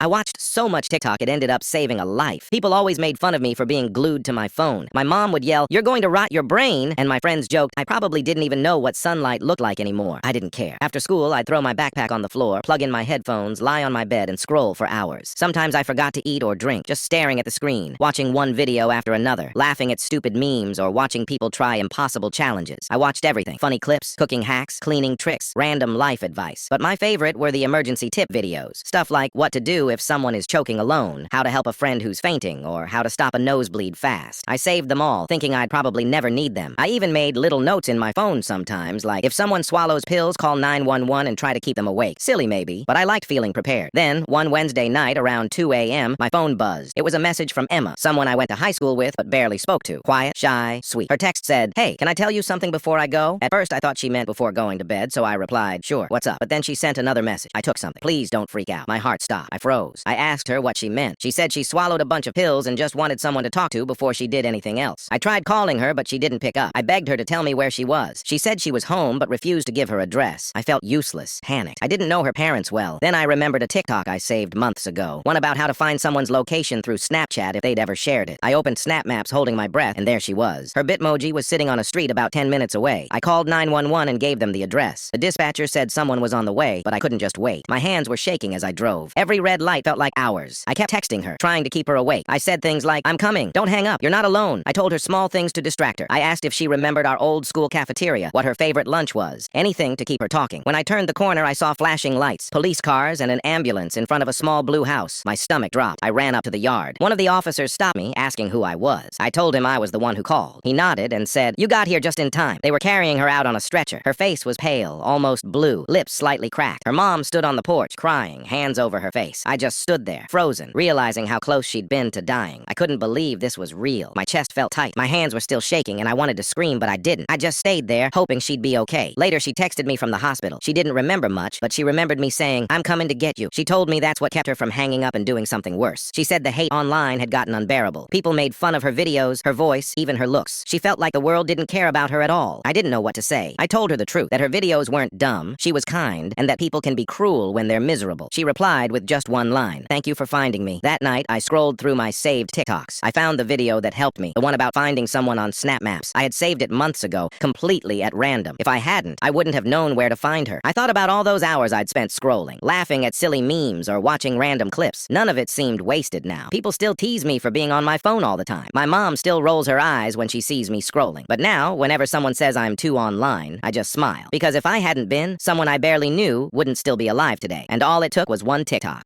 I watched so much TikTok it ended up saving a life. People always made fun of me for being glued to my phone. My mom would yell, "You're going to rot your brain," and my friends joked I probably didn't even know what sunlight looked like anymore. I didn't care. After school, I'd throw my backpack on the floor, plug in my headphones, lie on my bed, and scroll for hours. Sometimes I forgot to eat or drink, just staring at the screen, watching one video after another, laughing at stupid memes or watching people try impossible challenges. I watched everything. Funny clips, cooking hacks, cleaning tricks, random life advice. But my favorite were the emergency tip videos. Stuff like what to do if someone is choking alone, how to help a friend who's fainting, or how to stop a nosebleed fast. I saved them all, thinking I'd probably never need them. I even made little notes in my phone sometimes, like if someone swallows pills, call 911 and try to keep them awake. Silly maybe, but I liked feeling prepared. Then, one Wednesday night around 2 a.m., my phone buzzed. It was a message from Emma, someone I went to high school with but barely spoke to. Quiet, shy, sweet. Her text said, "Hey, can I tell you something before I go?" At first, I thought she meant before going to bed, so I replied, "Sure, what's up?" But then she sent another message. I took something. "Please don't freak out." My heart stopped. I froze. I asked her what she meant. She said she swallowed a bunch of pills and just wanted someone to talk to before she did anything else. I tried calling her, but she didn't pick up. I begged her to tell me where she was. She said she was home, but refused to give her address. I felt useless, panicked. I didn't know her parents well. Then I remembered a TikTok I saved months ago. One about how to find someone's location through Snapchat if they'd ever shared it. I opened Snap Maps holding my breath, and there she was. Her Bitmoji was sitting on a street about 10 minutes away. I called 911 and gave them the address. The dispatcher said someone was on the way, but I couldn't just wait. My hands were shaking as I drove. Every red light felt like hours. I kept texting her, trying to keep her awake. I said things like, "I'm coming. Don't hang up. You're not alone." I told her small things to distract her. I asked if she remembered our old school cafeteria, what her favorite lunch was. Anything to keep her talking. When I turned the corner, I saw flashing lights, police cars, and an ambulance in front of a small blue house. My stomach dropped. I ran up to the yard. One of the officers stopped me, asking who I was. I told him I was the one who called. He nodded and said, "You got here just in time." They were carrying her out on a stretcher. Her face was pale, almost blue, lips slightly cracked. Her mom stood on the porch, crying, hands over her face. I just stood there, frozen, realizing how close she'd been to dying. I couldn't believe this was real. My chest felt tight. My hands were still shaking, and I wanted to scream, but I didn't. I just stayed there, hoping she'd be okay. Later, she texted me from the hospital. She didn't remember much, but she remembered me saying, "I'm coming to get you." She told me that's what kept her from hanging up and doing something worse. She said the hate online had gotten unbearable. People made fun of her videos, her voice, even her looks. She felt like the world didn't care about her at all. I didn't know what to say. I told her the truth, that her videos weren't dumb, she was kind, and that people can be cruel when they're miserable. She replied with just one line, "Thank you for finding me." That night, I scrolled through my saved TikToks. I found the video that helped me, the one about finding someone on Snap Maps. I had saved it months ago, completely at random. If I hadn't, I wouldn't have known where to find her. I thought about all those hours I'd spent scrolling, laughing at silly memes or watching random clips. None of it seemed wasted now. People still tease me for being on my phone all the time. My mom still rolls her eyes when she sees me scrolling. But now, whenever someone says I'm too online, I just smile. Because if I hadn't been, someone I barely knew wouldn't still be alive today. And all it took was one TikTok.